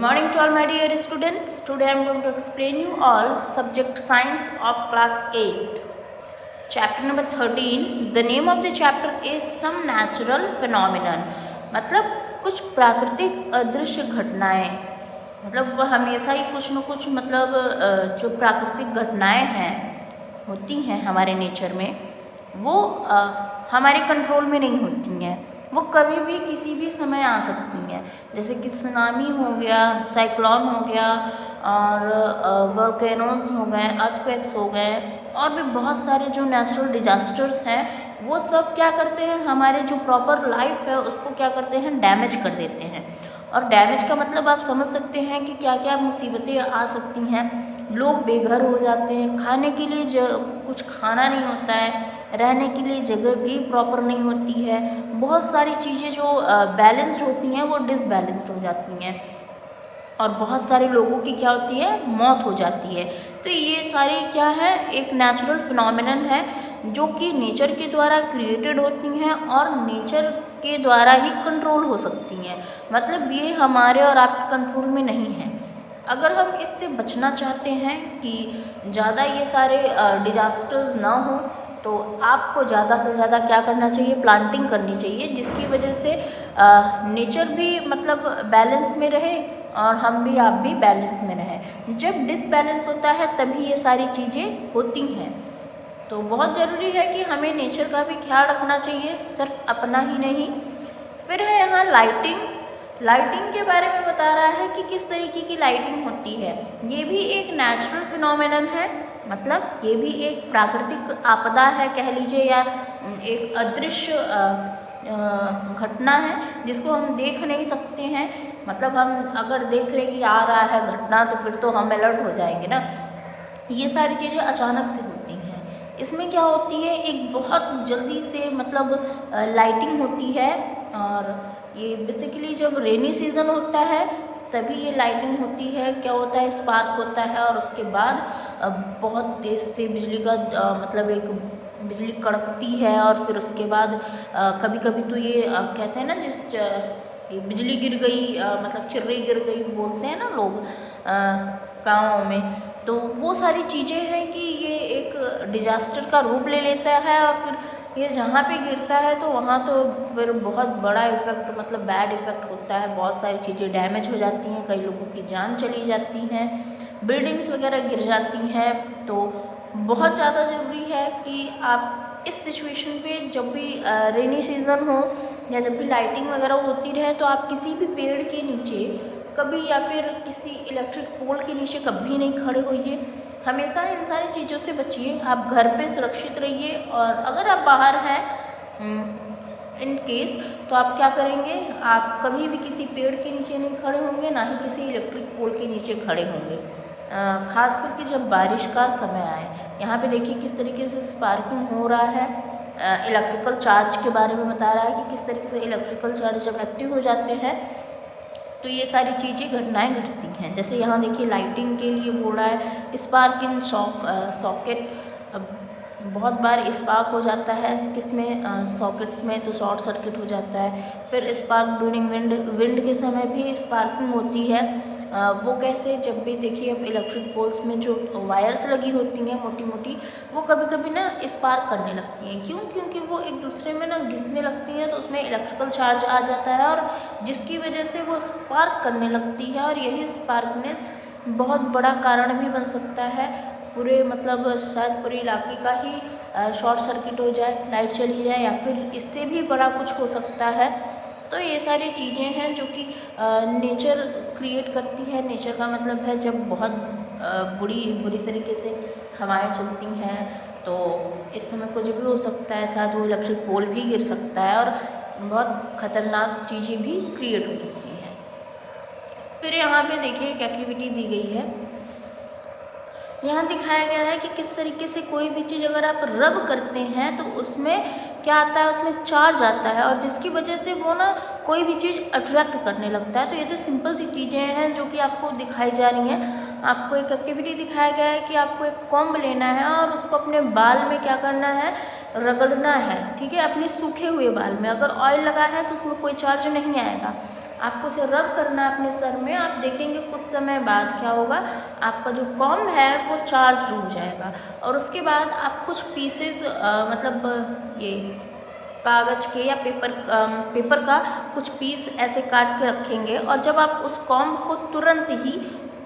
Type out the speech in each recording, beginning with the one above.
morning to all my dear students. Today I am going to explain you all subject science of class 8. Chapter number 13. The name of the chapter is some natural phenomenon. मतलब कुछ प्राकृतिक अदृश्य घटनाएं, मतलब वह हमेशा ही कुछ न कुछ मतलब जो प्राकृतिक घटनाएं हैं होती हैं हमारे नेचर में, वो हमारे कंट्रोल में नहीं होती हैं। वो कभी भी किसी भी समय आ सकती हैं, जैसे कि सुनामी हो गया, साइक्लोन हो गया और वोल्केनोज हो गए, अर्थक्वेक्स हो गए और भी बहुत सारे जो नेचुरल डिजास्टर्स हैं, वो सब क्या करते हैं, हमारे जो प्रॉपर लाइफ है उसको क्या करते हैं, डैमेज कर देते हैं। और डैमेज का मतलब आप समझ सकते हैं कि क्या क्या मुसीबतें आ सकती हैं। लोग बेघर हो जाते हैं, खाने के लिए कुछ खाना नहीं होता है, रहने के लिए जगह भी प्रॉपर नहीं होती है, बहुत सारी चीज़ें जो बैलेंस्ड होती हैं वो डिसबैलेंस्ड हो जाती हैं और बहुत सारे लोगों की क्या होती है, मौत हो जाती है। तो ये सारी क्या है, एक नेचुरल फिनोमिनन है जो कि नेचर के द्वारा क्रिएटेड होती हैं और नेचर के द्वारा ही कंट्रोल हो सकती हैं। मतलब ये हमारे और आपके कंट्रोल में नहीं है। अगर हम इससे बचना चाहते हैं कि ज़्यादा ये सारे डिजास्टर्स ना हो, तो आपको ज़्यादा से ज़्यादा क्या करना चाहिए, प्लांटिंग करनी चाहिए, जिसकी वजह से नेचर भी मतलब बैलेंस में रहे और हम भी, आप भी बैलेंस में रहें। जब डिसबैलेंस होता है तभी ये सारी चीज़ें होती हैं। तो बहुत ज़रूरी है कि हमें नेचर का भी ख्याल रखना चाहिए, सिर्फ अपना ही नहीं। फिर है यहाँ लाइटिंग के बारे में बता रहा है कि किस तरीके की लाइटिंग होती है। ये भी एक नेचुरल फिनोमेनन है, मतलब ये भी एक प्राकृतिक आपदा है कह लीजिए, या एक अदृश्य घटना है जिसको हम देख नहीं सकते हैं। मतलब हम अगर देख लें कि आ रहा है घटना तो फिर तो हम अलर्ट हो जाएंगे ना। ये सारी चीज़ें अचानक से होती हैं। इसमें क्या होती है, एक बहुत जल्दी से मतलब लाइटिंग होती है और ये बेसिकली जब रेनी सीज़न होता है तभी ये लाइटिंग होती है। क्या होता है, स्पार्क होता है और उसके बाद बहुत तेज़ से बिजली का मतलब एक बिजली कड़कती है और फिर उसके बाद कभी कभी तो ये कहते हैं ना, ये बिजली गिर गई मतलब चिर्री गिर गई बोलते हैं ना लोग गाँव में। तो वो सारी चीज़ें हैं कि ये एक डिजास्टर का रूप ले लेता है और फिर ये जहाँ पे गिरता है तो वहाँ तो फिर बहुत बड़ा इफ़ेक्ट मतलब बैड इफ़ेक्ट होता है। बहुत सारी चीज़ें डैमेज हो जाती हैं, कई लोगों की जान चली जाती हैं, बिल्डिंग्स वगैरह गिर जाती हैं। तो बहुत ज़्यादा ज़रूरी है कि आप इस सिचुएशन पे जब भी रेनी सीज़न हो या जब भी लाइटिंग वगैरह होती रहे तो आप किसी भी पेड़ के नीचे कभी या फिर किसी इलेक्ट्रिक पोल के नीचे कभी नहीं खड़े होइए। हमेशा इन सारी चीज़ों से बचिए। आप घर पे सुरक्षित रहिए और अगर आप बाहर हैं इन केस, तो आप क्या करेंगे, आप कभी भी किसी पेड़ के नीचे नहीं खड़े होंगे, ना ही किसी इलेक्ट्रिक पोल के नीचे खड़े होंगे। ख़ास करके जब बारिश का समय आए। यहाँ पे देखिए किस तरीके से स्पार्किंग हो रहा है। इलेक्ट्रिकल चार्ज के बारे में बता रहा है कि किस तरीके से इलेक्ट्रिकल चार्ज जब एक्टिव हो जाते हैं तो ये सारी चीज़ें घटनाएं घटती हैं। जैसे यहाँ देखिए लाइटिंग के लिए बोल रहा है स्पार्क इन सॉकेट। बहुत बार स्पार्क हो जाता है किसमें, सॉकेट में, तो शॉर्ट सर्किट हो जाता है। फिर स्पार्क ड्यूरिंग विंड के समय भी स्पार्किंग होती है। वो कैसे, जब भी देखिए अब इलेक्ट्रिक पोल्स में जो वायर्स लगी होती हैं मोटी मोटी, वो कभी कभी ना स्पार्क करने लगती हैं। क्यों? क्योंकि वो एक दूसरे में ना घिसने लगती हैं तो उसमें इलेक्ट्रिकल चार्ज आ जाता है और जिसकी वजह से वो स्पार्क करने लगती है। और यही स्पार्कनेस बहुत बड़ा कारण भी बन सकता है, पूरे मतलब शायद पूरे इलाके का ही शॉर्ट सर्किट हो जाए, लाइट चली जाए, या फिर इससे भी बड़ा कुछ हो सकता है। तो ये सारी चीज़ें हैं जो कि नेचर क्रिएट करती है। नेचर का मतलब है जब बहुत बुरी तरीके से हवाएं चलती हैं तो इस समय कुछ भी हो सकता है, शायद वो इलेक्ट्रिक पोल भी गिर सकता है और बहुत ख़तरनाक चीज़ें भी क्रिएट हो सकती हैं। फिर यहाँ पे देखिए एक एक्टिविटी दी गई है। यहाँ दिखाया गया है कि किस तरीके से कोई भी चीज़ अगर आप रब करते हैं तो उसमें क्या आता है, उसमें चार्ज आता है और जिसकी वजह से वो ना कोई भी चीज़ अट्रैक्ट करने लगता है। तो ये तो सिंपल सी चीज़ें हैं जो कि आपको दिखाई जा रही हैं। आपको एक एक्टिविटी दिखाया गया है कि आपको एक कॉम्ब लेना है और उसको अपने बाल में क्या करना है, रगड़ना है। ठीक है, अपने सूखे हुए बाल में। अगर ऑयल लगा है तो उसमें कोई चार्ज नहीं आएगा। आपको उसे रब करना है अपने सर में। आप देखेंगे कुछ समय बाद क्या होगा, आपका जो कॉम्ब है वो चार्ज हो जाएगा। और उसके बाद आप कुछ पीसेज मतलब ये कागज़ के या पेपर का कुछ पीस ऐसे काट के रखेंगे, और जब आप उस कॉम्ब को तुरंत ही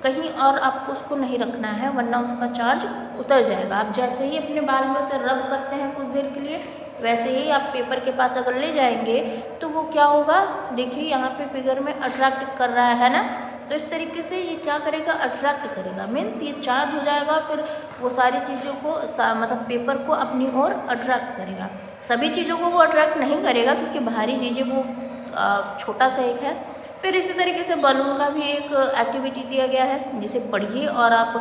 कहीं और आपको उसको नहीं रखना है, वरना उसका चार्ज उतर जाएगा। आप जैसे ही अपने बाल में उसे रब करते हैं कुछ देर के लिए, वैसे ही आप पेपर के पास अगर ले जाएंगे तो वो क्या होगा, देखिए यहाँ पे फिगर में अट्रैक्ट कर रहा है ना। तो इस तरीके से ये क्या करेगा, अट्रैक्ट करेगा, मीन्स ये चार्ज हो जाएगा, फिर वो सारी चीज़ों को मतलब पेपर को अपनी ओर अट्रैक्ट करेगा। सभी चीज़ों को वो अट्रैक्ट नहीं करेगा क्योंकि बाहरी चीज़ें वो छोटा सा एक है। फिर इसी तरीके से बलून का भी एक एक्टिविटी दिया गया है, जिसे पढ़िए और आप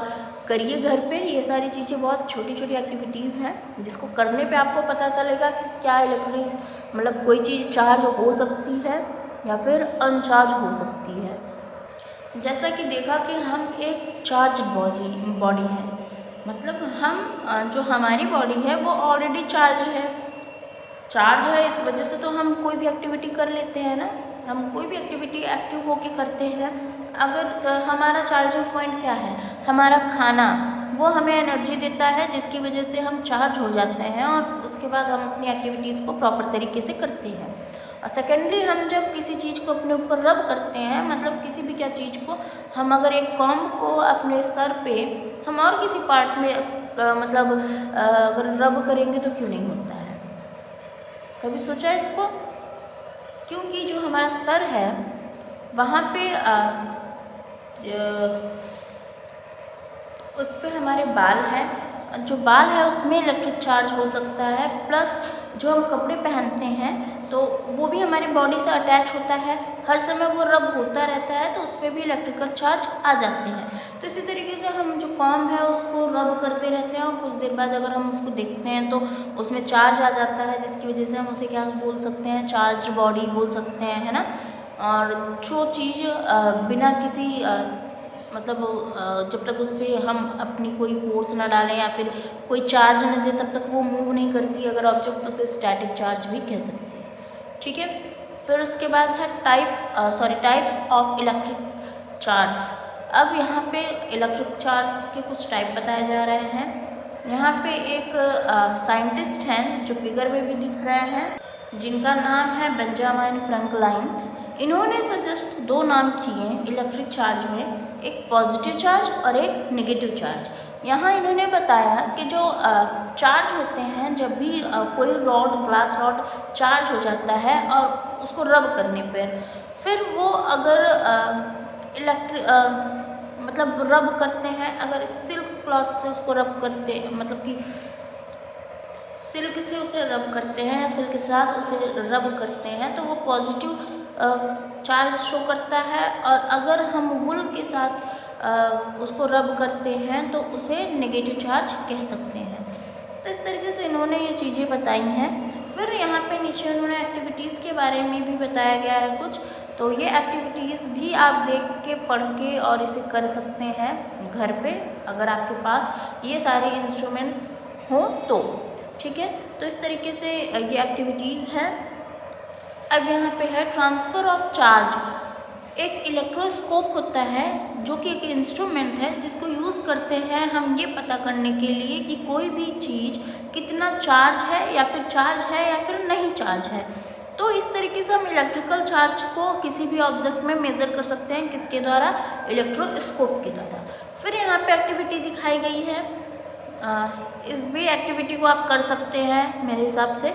करिए घर पे। ये सारी चीज़ें बहुत छोटी छोटी एक्टिविटीज़ हैं जिसको करने पे आपको पता चलेगा कि क्या इलेक्ट्रिक मतलब कोई चीज़ चार्ज हो सकती है या फिर अनचार्ज हो सकती है। जैसा कि देखा कि हम एक चार्ज बॉडी है, मतलब हम जो हमारी बॉडी है वो ऑलरेडी चार्ज है, इस वजह से तो हम कोई भी एक्टिविटी कर लेते हैं ना। हम कोई भी एक्टिविटी एक्टिव होके करते हैं। अगर हमारा चार्जिंग पॉइंट क्या है, हमारा खाना, वो हमें एनर्जी देता है जिसकी वजह से हम चार्ज हो जाते हैं और उसके बाद हम अपनी एक्टिविटीज़ को प्रॉपर तरीके से करते हैं। और सेकेंडली, हम जब किसी चीज़ को अपने ऊपर रब करते हैं, मतलब किसी भी क्या चीज़ को, हम अगर एक कॉम्ब को अपने सर पे हम और किसी पार्ट में मतलब अगर रब करेंगे तो क्यों नहीं होता है? कभी सोचा है इसको? क्योंकि जो हमारा सर है वहाँ पे उस पर हमारे बाल हैं, जो बाल है उसमें इलेक्ट्रिक चार्ज हो सकता है, प्लस जो हम कपड़े पहनते हैं तो वो भी हमारी बॉडी से अटैच होता है, हर समय वो रब होता रहता है, तो उसमें भी इलेक्ट्रिकल चार्ज आ जाते हैं। तो इसी तरीके से हम जो कॉम्ब है उसको रब करते रहते हैं और कुछ देर बाद अगर हम उसको देखते हैं तो उसमें चार्ज आ जाता है, जिसकी वजह से हम उसे क्या बोल सकते हैं, चार्ज बॉडी बोल सकते हैं, है ना। और जो चीज़ बिना किसी मतलब जब तक उस पर हम अपनी कोई फोर्स ना डालें या फिर कोई चार्ज न दें तब तक वो मूव नहीं करती। अगर ऑब्जेक्ट तो उसे स्टैटिक चार्ज भी कह सकते हैं, ठीक है। फिर उसके बाद है टाइप्स ऑफ इलेक्ट्रिक चार्ज। अब यहाँ पे इलेक्ट्रिक चार्ज के कुछ टाइप बताए जा रहे हैं। यहाँ पे एक साइंटिस्ट हैं जो फिगर में भी दिख रहे हैं, जिनका नाम है बेंजामिन फ्रैंकलाइन। इन्होंने सजेस्ट दो नाम किए इलेक्ट्रिक चार्ज में, एक पॉजिटिव चार्ज और एक नेगेटिव चार्ज। यहाँ इन्होंने बताया कि जो चार्ज होते हैं, जब भी कोई ग्लास रॉड चार्ज हो जाता है और उसको रब करने पर, फिर वो अगर मतलब रब करते हैं, अगर सिल्क क्लॉथ से उसको रब करते हैं, मतलब कि सिल्क से उसे रब करते हैं या सिल्क के साथ उसे रब करते हैं, तो वो पॉजिटिव चार्ज शो करता है। और अगर हम वुल के साथ उसको रब करते हैं तो उसे नेगेटिव चार्ज कह सकते हैं। तो इस तरीके से इन्होंने ये चीज़ें बताई हैं। फिर यहाँ पे नीचे उन्होंने एक्टिविटीज़ के बारे में भी बताया गया है कुछ, तो ये एक्टिविटीज़ भी आप देख के पढ़ के और इसे कर सकते हैं घर पे, अगर आपके पास ये सारे इंस्ट्रूमेंट्स हों तो, ठीक है। तो इस तरीके से ये एक्टिविटीज़ हैं। अब यहाँ पे है ट्रांसफ़र ऑफ चार्ज। एक इलेक्ट्रोस्कोप होता है जो कि एक इंस्ट्रूमेंट है जिसको यूज़ करते हैं हम ये पता करने के लिए कि कोई भी चीज़ कितना चार्ज है या फिर नहीं चार्ज है। तो इस तरीके से हम इलेक्ट्रिकल चार्ज को किसी भी ऑब्जेक्ट में मेज़र कर सकते हैं, किसके द्वारा, इलेक्ट्रोस्कोप के द्वारा। फिर यहाँ पे एक्टिविटी दिखाई गई है, इस भी एक्टिविटी को आप कर सकते हैं मेरे हिसाब से।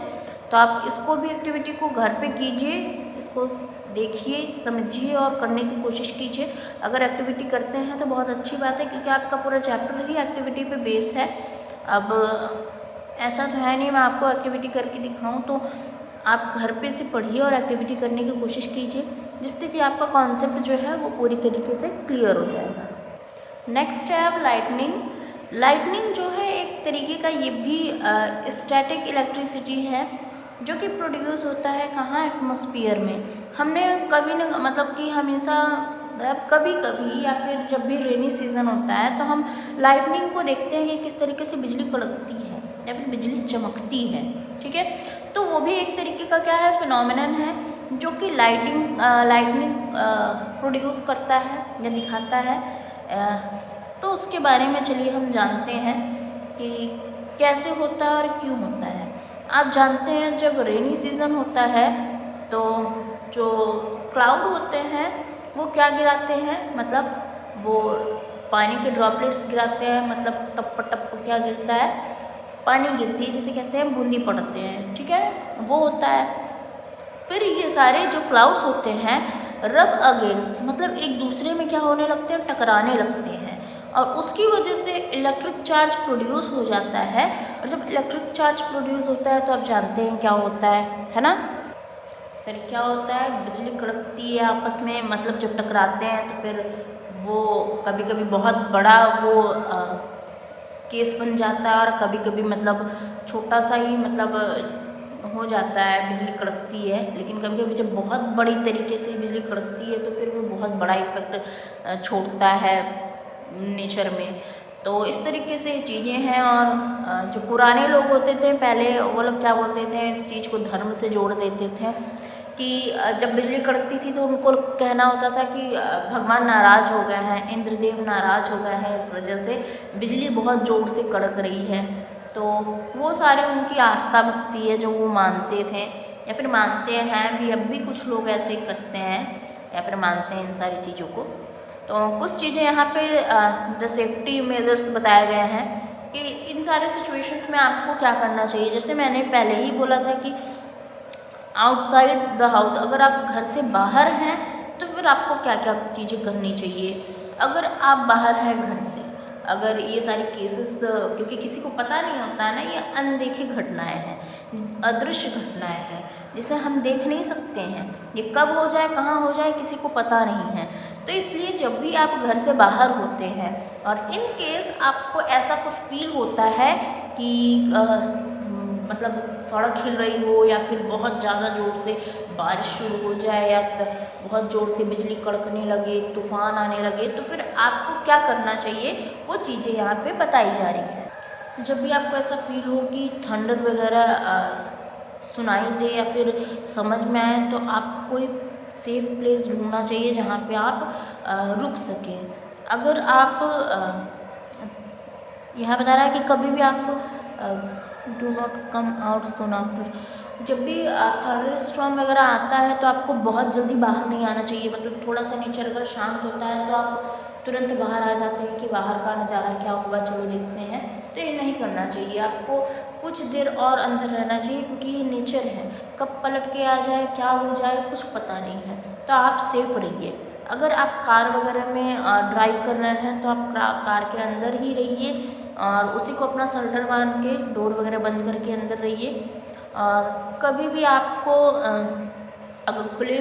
तो आप इसको भी एक्टिविटी को घर पे कीजिए, इसको देखिए, समझिए और करने की कोशिश कीजिए। अगर एक्टिविटी करते हैं तो बहुत अच्छी बात है, क्योंकि आपका पूरा चैप्टर ही एक्टिविटी पे बेस है। अब ऐसा तो है नहीं मैं आपको एक्टिविटी करके दिखाऊं, तो आप घर पे से पढ़िए और एक्टिविटी करने की कोशिश कीजिए, जिससे कि आपका कॉन्सेप्ट जो है वो पूरी तरीके से क्लियर हो जाएगा। नेक्स्ट है अब लाइटनिंग जो है एक तरीके का ये भी स्टैटिक इलेक्ट्रिसिटी है, जो कि प्रोड्यूस होता है कहाँ, एटमॉस्फेयर में। हमने कभी न मतलब कि हमेशा कभी कभी या फिर जब भी रेनी सीज़न होता है तो हम लाइटनिंग को देखते हैं कि किस तरीके से बिजली कड़कती है या फिर बिजली चमकती है। ठीक है। तो वो भी एक तरीके का क्या है, फिनोमिनन है, जो कि लाइटनिंग प्रोड्यूस करता है या दिखाता है। तो उसके बारे में चलिए हम जानते हैं कि कैसे होता है और क्यों होता है। आप जानते हैं जब रेनी सीज़न होता है तो जो क्लाउड होते हैं वो क्या गिराते हैं, मतलब वो पानी के ड्रॉपलेट्स गिराते हैं, मतलब टप टप क्या गिरता है, पानी गिरती है जिसे कहते हैं बूंदी पड़ते हैं, ठीक है, वो होता है। फिर ये सारे जो क्लाउड्स होते हैं रब अगेंस्ट, मतलब एक दूसरे में क्या होने लगते हैं, टकराने लगते हैं, और उसकी वजह से इलेक्ट्रिक चार्ज प्रोड्यूस हो जाता है। और जब इलेक्ट्रिक चार्ज प्रोड्यूस होता है तो आप जानते हैं क्या होता है ना। फिर क्या होता है, बिजली कड़कती है आपस में, मतलब जब टकराते हैं तो फिर वो कभी कभी बहुत बड़ा वो केस बन जाता है, और कभी कभी मतलब छोटा सा ही मतलब हो जाता है, बिजली कड़कती है। लेकिन कभी कभी जब बहुत बड़ी तरीके से बिजली कड़कती है तो फिर वो बहुत बड़ा इफेक्ट छोड़ता है नेचर में। तो इस तरीके से चीज़ें हैं। और जो पुराने लोग होते थे पहले, वो लोग क्या बोलते थे, इस चीज़ को धर्म से जोड़ देते थे कि जब बिजली कड़कती थी तो उनको कहना होता था कि भगवान नाराज़ हो गए हैं, इंद्रदेव नाराज़ हो गए हैं, इस वजह से बिजली बहुत ज़ोर से कड़क रही है। तो वो सारे उनकी आस्था भक्ति है जो वो मानते थे या फिर मानते हैं भी, अब भी कुछ लोग ऐसे करते हैं या फिर मानते हैं इन सारी चीज़ों को। तो कुछ चीज़ें यहाँ पे द सेफ्टी मेजर्स बताए गए हैं कि इन सारे सिचुएशंस में आपको क्या करना चाहिए। जैसे मैंने पहले ही बोला था कि आउटसाइड द हाउस, अगर आप घर से बाहर हैं तो फिर आपको क्या क्या चीज़ें करनी चाहिए। अगर आप बाहर हैं घर से, अगर ये सारे केसेस, क्योंकि किसी को पता नहीं होता है ना, ये अनदेखी घटनाएं हैं, अदृश्य घटनाएं हैं जिसे हम देख नहीं सकते हैं, ये कब हो जाए कहाँ हो जाए किसी को पता नहीं है। तो इसलिए जब भी आप घर से बाहर होते हैं और इन केस आपको ऐसा कुछ फील होता है कि मतलब सड़क हिल रही हो या फिर बहुत ज़्यादा ज़ोर से बारिश शुरू हो जाए या बहुत ज़ोर से बिजली कड़कने लगे, तूफान आने लगे, तो फिर आपको क्या करना चाहिए, वो चीज़ें यहाँ पे बताई जा रही हैं। जब भी आपको ऐसा फील हो कि थंडर वगैरह सुनाई दे या फिर समझ में आए, तो आपको कोई सेफ प्लेस ढूंढना चाहिए जहाँ पे आप रुक सकें। अगर आप यहाँ बता रहा है कि कभी भी आप do not come out soon after, जब भी थंडर स्टॉर्म वगैरह आता है तो आपको बहुत जल्दी बाहर नहीं आना चाहिए। मतलब थोड़ा सा नेचर अगर शांत होता है तो आप तुरंत बाहर आ जाते हैं कि बाहर का नज़ारा क्या हुआ, चलो देखते हैं। तो ये नहीं करना चाहिए, आपको कुछ देर और अंदर रहना चाहिए क्योंकि ये नेचर है, कब पलट के आ जाए क्या हो जाए कुछ पता नहीं है। तो आप सेफ रहिए। अगर आप कार वगैरह में ड्राइव कर रहे हैं तो आप कार के अंदर ही रहिए और उसी को अपना शल्टर बांध के डोर वगैरह बंद करके अंदर रहिए। और कभी भी आपको अगर खुले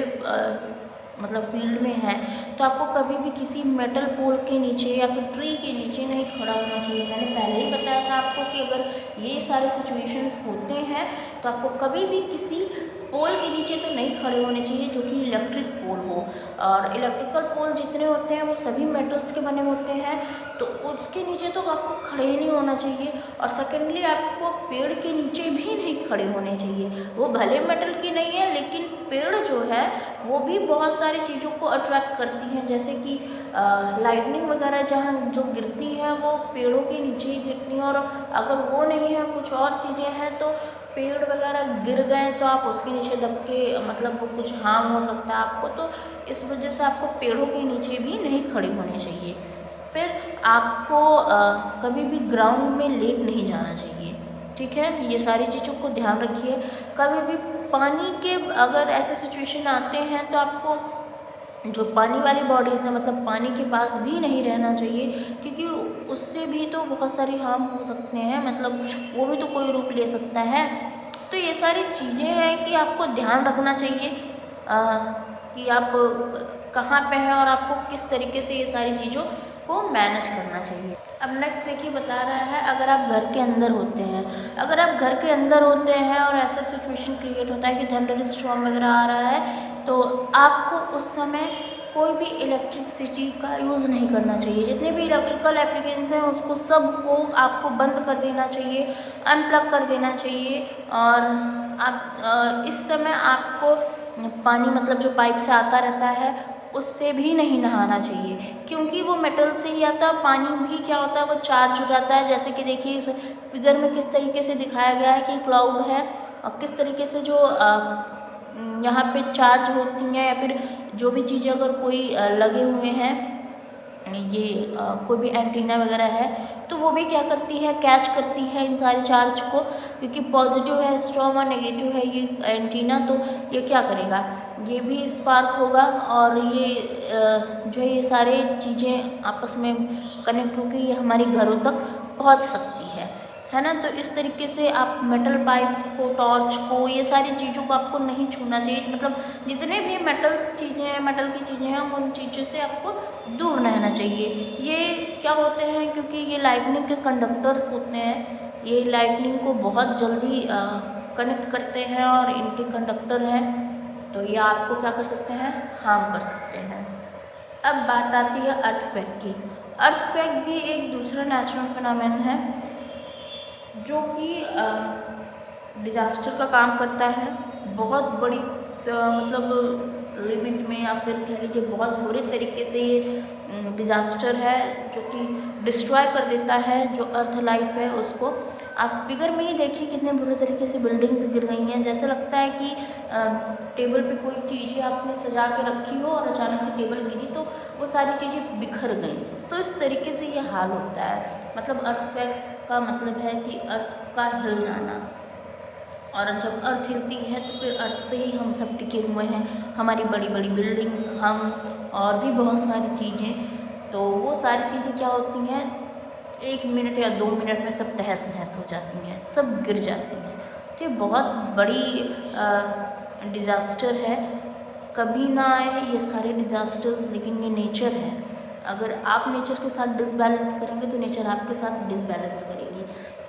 मतलब फील्ड में है तो आपको कभी भी किसी मेटल पोल के नीचे या फिर ट्री के नीचे नहीं खड़ा होना चाहिए। मैंने पहले ही बताया था आपको कि अगर ये सारे सिचुएशंस होते हैं तो आपको कभी भी किसी पोल के नीचे तो नहीं खड़े होने चाहिए जो कि इलेक्ट्रिक पोल हो। और इलेक्ट्रिकल पोल जितने होते हैं वो सभी मेटल्स के बने होते हैं, तो उसके नीचे तो आपको खड़े ही नहीं होना चाहिए। और सेकेंडली आपको पेड़ के नीचे भी नहीं खड़े होने चाहिए। वो भले मेटल की नहीं है लेकिन पेड़ जो है वो भी बहुत सारी चीज़ों को अट्रैक्ट करती हैं, जैसे कि लाइटनिंग वगैरह जहाँ जो गिरती है वो पेड़ों के नीचे ही गिरती हैं। और अगर वो नहीं है कुछ और चीज़ें हैं तो पेड़ वगैरह गिर गए तो आप उसके नीचे दब के मतलब वो कुछ हार्म हो सकता है आपको। तो इस वजह से आपको पेड़ों के नीचे भी नहीं खड़े होने चाहिए। फिर आपको कभी भी ग्राउंड में लेट नहीं जाना चाहिए, ठीक है। ये सारी चीज़ों को ध्यान रखिए। कभी भी पानी के अगर ऐसे सिचुएशन आते हैं तो आपको जो पानी वाली बॉडीज़ हैं मतलब पानी के पास भी नहीं रहना चाहिए, क्योंकि उससे भी तो बहुत सारी हार्म हो सकते हैं, मतलब वो भी तो कोई रूप ले सकता है। तो ये सारी चीज़ें हैं कि आपको ध्यान रखना चाहिए कि आप कहाँ पे हैं और आपको किस तरीके से ये सारी चीज़ों को मैनेज करना चाहिए। अब नेक्स्ट देखिए बता रहा है, अगर आप घर के अंदर होते हैं, अगर आप घर के अंदर होते हैं और ऐसा सिचुएशन क्रिएट होता है कि थंडर स्टॉर्म वगैरह आ रहा है, तो आपको उस समय कोई भी इलेक्ट्रिसिटी का यूज़ नहीं करना चाहिए। जितने भी इलेक्ट्रिकल एप्लीकेशंस हैं उसको सबको आपको बंद कर देना चाहिए, अनप्लग कर देना चाहिए। और आप इस समय आपको पानी मतलब जो पाइप से आता रहता है उससे भी नहीं नहाना चाहिए, क्योंकि वो मेटल से ही आता है। पानी भी क्या होता है, वो चार्ज हो जाता है। जैसे कि देखिए इस फिगर में किस तरीके से दिखाया गया है कि क्लाउड है और किस तरीके से जो यहाँ पे चार्ज होती हैं या फिर जो भी चीज़ें अगर कोई लगे हुए हैं, ये कोई भी एंटीना वगैरह है तो वो भी क्या करती है, कैच करती है इन सारे चार्ज को, क्योंकि पॉजिटिव है स्ट्रॉन्ग और नेगेटिव है ये एंटीना, तो ये क्या करेगा, ये भी स्पार्क होगा और ये जो है ये सारे चीज़ें आपस में कनेक्ट होकर ये हमारे घरों तक पहुंच सकती है ना। तो इस तरीके से आप मेटल पाइप को, टॉर्च को, ये सारी चीज़ों को आपको नहीं छूना चाहिए। मतलब जितने भी मेटल्स चीज़ें हैं, मेटल की चीज़ें हैं, उन चीज़ों से आपको दूर रहना चाहिए। ये क्या होते हैं, क्योंकि ये लाइटनिंग के कंडक्टर्स होते हैं, ये लाइटनिंग को बहुत जल्दी कनेक्ट करते हैं और इनके कंडक्टर हैं, तो ये आपको क्या कर सकते हैं, हार्म कर सकते हैं। अब बात आती है अर्थक्वेक की। अर्थक्वेक भी एक दूसरा नेचुरल फिनोमेनन है जो कि डिज़ास्टर का काम करता है। बहुत बड़ी मतलब लिमिट में या फिर कह लीजिए बहुत बुरे तरीके से ये डिज़ास्टर है जो कि डिस्ट्रॉय कर देता है जो अर्थ लाइफ है उसको। आप फिगर में ही देखिए कितने बुरे तरीके से बिल्डिंग्स गिर गई हैं। जैसे लगता है कि टेबल पे कोई चीज़ें आपने सजा के रखी हो और अचानक से टेबल गिरी तो वो सारी चीज़ें बिखर गई। तो इस तरीके से ये हाल होता है। मतलब अर्थक्वेक का मतलब है कि अर्थ का हिल जाना, और जब अर्थ हिलती है तो फिर अर्थ पे ही हम सब टिके हुए हैं, हमारी बड़ी बड़ी बिल्डिंग्स, हम और भी बहुत सारी चीज़ें। तो वो सारी चीज़ें क्या होती हैं, 1 मिनट या 2 मिनट में सब तहस नहस हो जाती हैं, सब गिर जाती हैं। तो ये बहुत बड़ी डिज़ास्टर है। कभी ना आए ये सारे डिज़ास्टर्स, लेकिन ये नेचर है। अगर आप नेचर के साथ डिसबैलेंस करेंगे तो नेचर आपके साथ डिसबैलेंस करेगी।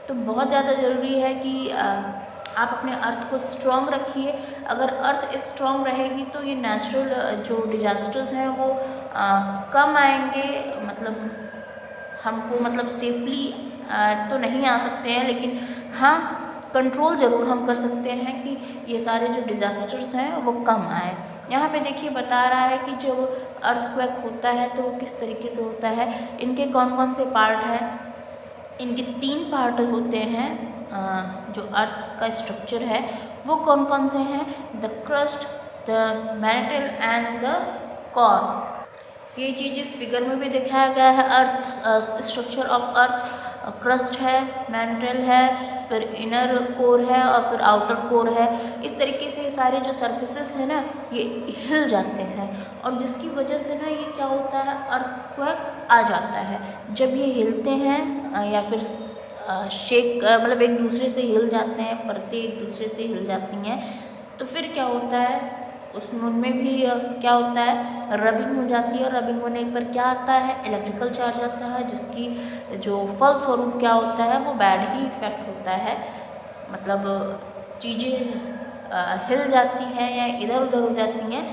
तो बहुत ज़्यादा ज़रूरी है कि आप अपने अर्थ को स्ट्रॉन्ग रखिए। अगर अर्थ स्ट्रॉन्ग रहेगी तो ये नेचुरल जो डिज़ास्टर्स हैं वो कम आएंगे। मतलब हमको मतलब सेफली तो नहीं आ सकते हैं, लेकिन हाँ कंट्रोल ज़रूर हम कर सकते हैं कि ये सारे जो डिज़ास्टर्स हैं वो कम आए। यहाँ पे देखिए बता रहा है कि जो अर्थक्वेक होता है तो वो किस तरीके से होता है, इनके कौन कौन से पार्ट हैं। इनके 3 पार्ट होते हैं। जो अर्थ का स्ट्रक्चर है वो कौन कौन से हैं, the crust, the mantle and the core. ये चीज़ इस फिगर में भी दिखाया गया है। Earth structure of earth, crust है, मैंटल है, फिर इनर कोर है और फिर आउटर कोर है। इस तरीके से सारे जो सरफेसेस हैं ना ये हिल जाते हैं, और जिसकी वजह से ना ये क्या होता है, अर्थक्वेक आ जाता है। जब ये हिलते हैं या फिर शेक मतलब एक दूसरे से हिल जाते हैं, परतें एक दूसरे से हिल जाती हैं, तो फिर क्या होता है, उनमें भी क्या होता है, रबिंग हो जाती है। और रबिंग होने पर क्या आता है, इलेक्ट्रिकल चार्ज आता है, जिसकी जो फलस्वरूप क्या होता है वो बैड ही इफेक्ट होता है। मतलब चीज़ें हिल जाती हैं या इधर उधर हो जाती हैं,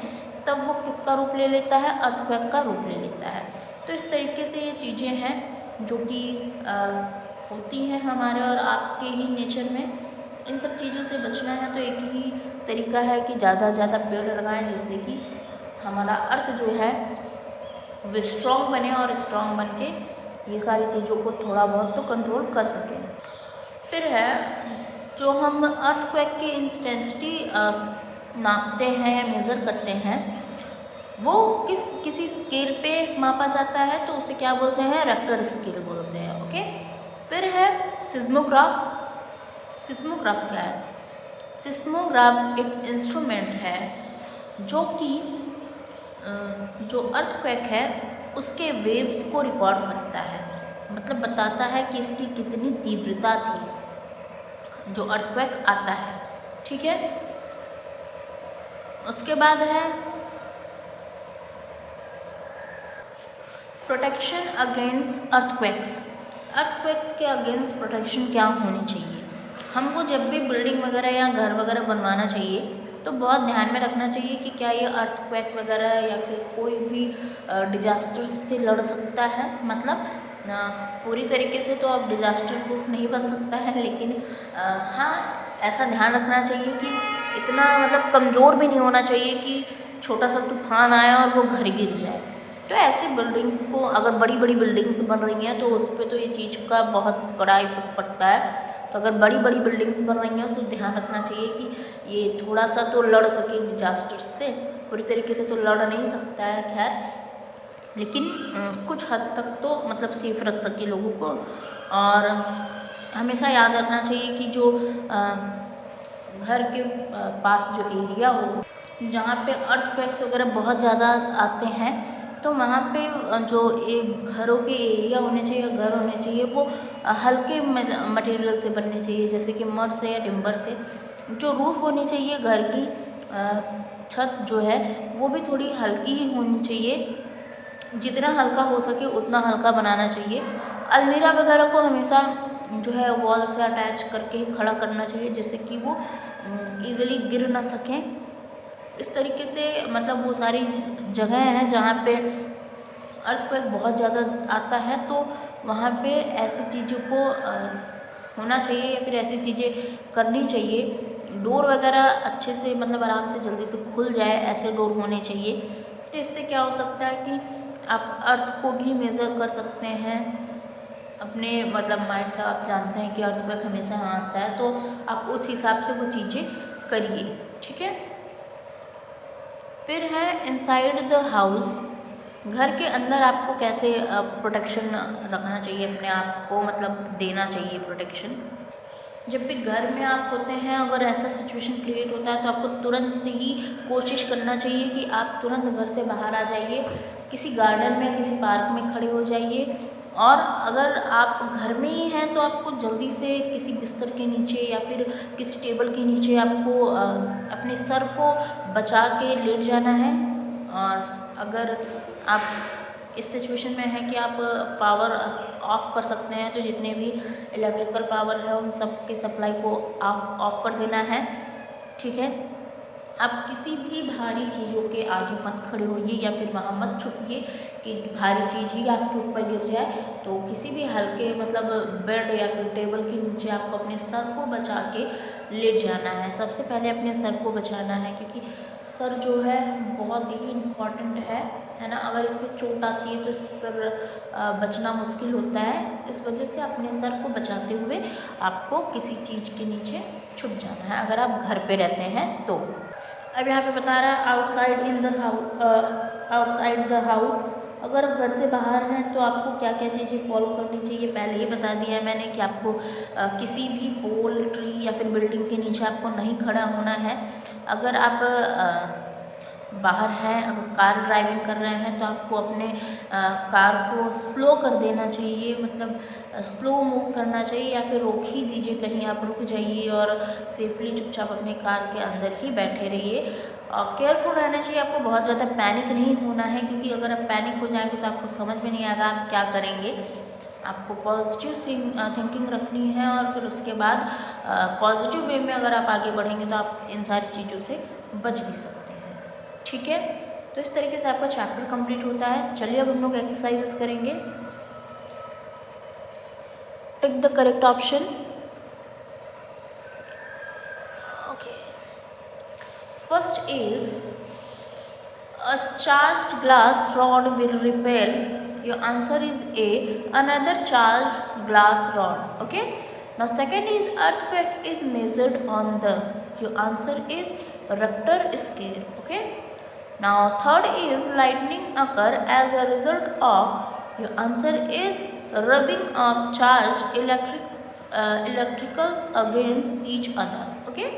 तब वो किसका रूप ले लेता है, अर्थक्वेक का रूप ले लेता है। तो इस तरीके से ये चीज़ें हैं जो कि होती हैं हमारे और आपके ही नेचर में। इन सब चीज़ों से बचना है तो एक ही तरीका है कि ज़्यादा से ज़्यादा पेड़ लगाएं, जिससे कि हमारा अर्थ जो है वो स्ट्रॉन्ग बने और स्ट्रॉन्ग बन के ये सारी चीज़ों को थोड़ा बहुत तो कंट्रोल कर सकें। फिर है जो हम अर्थक्वेक की इंटेंसिटी नापते हैं या मेज़र करते हैं, वो किसी स्केल पे मापा जाता है, तो उसे क्या बोलते हैं, रेक्टर स्केल बोलते हैं। ओके। फिर है सिस्मोग्राफ। सिस्मोग्राफ क्या है, सिस्मोग्राफ एक इंस्ट्रूमेंट है जो कि जो अर्थक्वेक है उसके वेव्स को रिकॉर्ड करता है। मतलब बताता है कि इसकी कितनी तीव्रता थी जो अर्थक्वेक आता है। ठीक है। उसके बाद है प्रोटेक्शन अगेंस्ट अर्थक्वेक्स। अर्थक्वेक्स के अगेंस्ट प्रोटेक्शन क्या होनी चाहिए, हमको जब भी बिल्डिंग वगैरह या घर वगैरह बनवाना चाहिए तो बहुत ध्यान में रखना चाहिए कि क्या ये अर्थक्वेक वगैरह या फिर कोई भी डिजास्टर से लड़ सकता है। मतलब पूरी तरीके से तो अब डिजास्टर प्रूफ नहीं बन सकता है, लेकिन हाँ ऐसा ध्यान रखना चाहिए कि इतना मतलब कमज़ोर भी नहीं होना चाहिए कि छोटा सा तूफान आए और वो घर गिर जाए। तो ऐसे बिल्डिंग्स को, अगर बड़ी बड़ी बिल्डिंग्स बन रही हैं तो उस पर तो ये चीज़ का बहुत बड़ा इफेक्ट पड़ता है। तो अगर बड़ी बड़ी बिल्डिंग्स बन रही हैं तो ध्यान रखना चाहिए कि ये थोड़ा सा तो लड़ सके डिजास्टर से। पूरी तरीके से तो लड़ नहीं सकता है खैर, लेकिन कुछ हद तक तो मतलब सेफ रख सके लोगों को। और हमेशा याद रखना चाहिए कि जो घर के पास जो एरिया हो जहाँ पे अर्थक्वेक्स वगैरह बहुत ज़्यादा आते हैं, तो वहाँ पे जो एक घरों के एरिया होने चाहिए, घर होने चाहिए, वो हल्के मटेरियल से बनने चाहिए, जैसे कि मड से या टिम्बर से। जो रूफ होनी चाहिए घर की, छत जो है वो भी थोड़ी हल्की ही होनी चाहिए, जितना हल्का हो सके उतना हल्का बनाना चाहिए। अलमीरा वगैरह को हमेशा जो है वॉल से अटैच करके खड़ा करना चाहिए, जिससे कि वो ईज़िली गिर ना सकें। इस तरीके से मतलब वो सारी जगह हैं जहाँ पे अर्थक्वेक बहुत ज़्यादा आता है, तो वहाँ पे ऐसी चीज़ों को होना चाहिए या फिर ऐसी चीज़ें करनी चाहिए। डोर वगैरह अच्छे से मतलब आराम से जल्दी से खुल जाए, ऐसे डोर होने चाहिए। तो इससे क्या हो सकता है कि आप अर्थ को भी मेज़र कर सकते हैं अपने मतलब माइंड से। आप जानते हैं कि अर्थक्वेक हमेशा आता है, तो आप उस हिसाब से वो चीज़ें करिए, ठीक है। फिर है इनसाइड द हाउस। घर के अंदर आपको कैसे प्रोटेक्शन रखना चाहिए, अपने आप को मतलब देना चाहिए प्रोटेक्शन। जब भी घर में आप होते हैं, अगर ऐसा सिचुएशन क्रिएट होता है तो आपको तुरंत ही कोशिश करना चाहिए कि आप तुरंत घर से बाहर आ जाइए, किसी गार्डन में किसी पार्क में खड़े हो जाइए। और अगर आप घर में ही हैं तो आपको जल्दी से किसी बिस्तर के नीचे या फिर किसी टेबल के नीचे आपको अपने सर को बचा के लेट जाना है। और अगर आप इस सिचुएशन में है कि आप पावर ऑफ कर सकते हैं, तो जितने भी इलेक्ट्रिकल पावर है उन सब की सप्लाई को ऑफ कर देना है, ठीक है। आप किसी भी भारी चीज़ों के आगे मत खड़े होइए या फिर वहाँ मत छुपिए कि भारी चीज़ ही आपके ऊपर गिर जाए। तो किसी भी हल्के मतलब बेड या फिर टेबल के नीचे आपको अपने सर को बचा के लेट जाना है। सबसे पहले अपने सर को बचाना है, क्योंकि सर जो है बहुत ही इम्पॉर्टेंट है ना। अगर इस पर चोट आती है तो इस पर बचना मुश्किल होता है। इस वजह से अपने सर को बचाते हुए आपको किसी चीज़ के नीचे छुप जाना है, अगर आप घर पे रहते हैं तो। अब यहाँ पे बता रहा है outside in the house, outside the house. अगर घर से बाहर हैं तो आपको क्या क्या चीज़ें फॉलो करनी चाहिए, पहले ही बता दिया है मैंने कि आपको किसी भी पोल, ट्री या फिर बिल्डिंग के नीचे आपको नहीं खड़ा होना है। अगर आप बाहर हैं, अगर कार ड्राइविंग कर रहे हैं तो आपको अपने कार को स्लो कर देना चाहिए, मतलब स्लो मूव करना चाहिए, या फिर रोक ही दीजिए, कहीं आप रुक जाइए और सेफली चुपचाप अपने कार के अंदर ही बैठे रहिए। और केयरफुल रहना चाहिए, आपको बहुत ज़्यादा पैनिक नहीं होना है, क्योंकि अगर आप पैनिक हो जाएंगे तो आपको समझ में नहीं आएगा आप क्या करेंगे। आपको पॉजिटिव थिंकिंग रखनी है और फिर उसके बाद पॉजिटिव वे में अगर आप आगे बढ़ेंगे तो आप इन सारी चीज़ों से बच भी सकते हैं, ठीक है। तो इस तरीके से आपका चैप्टर कंप्लीट होता है। चलिए अब हम लोग एक्सरसाइजेस करेंगे। Tick the correct option. Okay, first is a charged glass rod will repel. Your answer is A, another charged glass rod. Okay, now second is earthquake is measured on the. Your answer is Richter scale. Okay, now third is lightning occur as a result of. Your answer is rubbing of charged electricals against each other. Okay,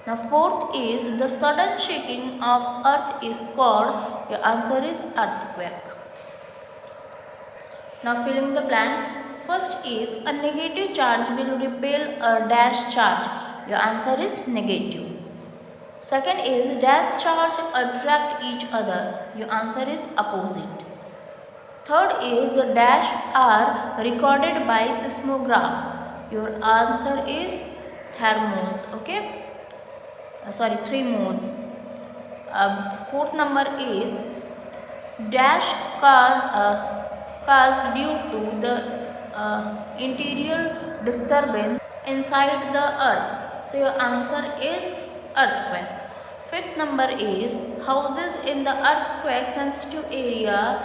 now fourth is the sudden shaking of earth is called. Your answer is earthquake. Now fill in the blanks. First is a negative charge will repel a dash charge. Your answer is negative. Second is dash charge attract each other. Your answer is opposite. Third is the dash are recorded by seismograph. Your answer is thermos. Okay. 3 modes. Fourth number is dash caused due to the interior disturbance inside the earth. So your answer is earthquake. Fifth number is houses in the earthquake sensitive areas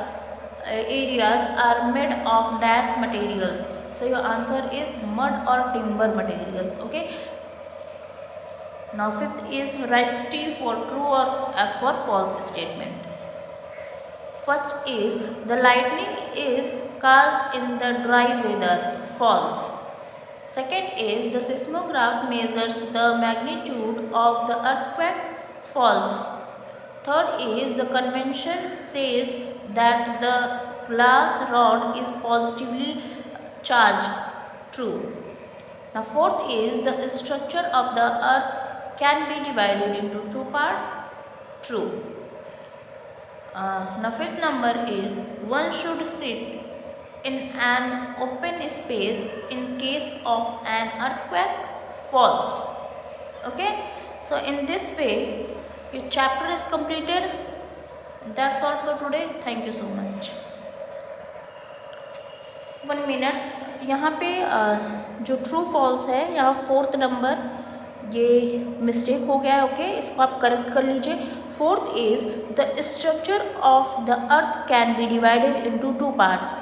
are made of dash materials. So your answer is mud or timber materials. Okay. Now fifth is write T for true or F for false statement. First is the lightning is caused in the dry weather. False. Second is the seismograph measures the magnitude of the earthquake. False. Third is the convention says that the glass rod is positively charged. True. Now fourth is the structure of the earth can be divided into 2 parts. True. Now fifth number is one should sit in an open space in case of an earthquake. False. Okay. So in this way your chapter is completed. That's all for today. Thank you so much. 1 minute. यहाँ पे जो true false है यहाँ fourth number ये mistake हो गया है. Okay, इसको आप करेक्ट कर लीजिए. Fourth is the structure of the earth can be divided into 2 parts.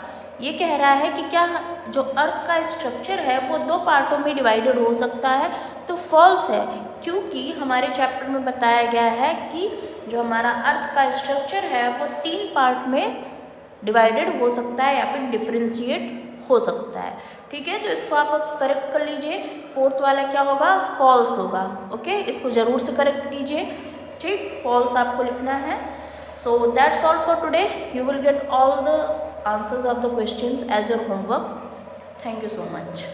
ये कह रहा है कि क्या जो अर्थ का स्ट्रक्चर है वो 2 पार्टों में डिवाइडेड हो सकता है. तो फॉल्स है, क्योंकि हमारे चैप्टर में बताया गया है कि जो हमारा अर्थ का स्ट्रक्चर है वो 3 पार्ट में डिवाइडेड हो सकता है या फिर डिफ्रेंशिएट हो सकता है. ठीक है, तो इसको आप करेक्ट कर लीजिए. फोर्थ वाला क्या होगा? फॉल्स होगा. ओके, इसको ज़रूर से करेक्ट कीजिए. ठीक, फॉल्स आपको लिखना है. So that's all for today. You will get all the answers of the questions as your homework. Thank you so much.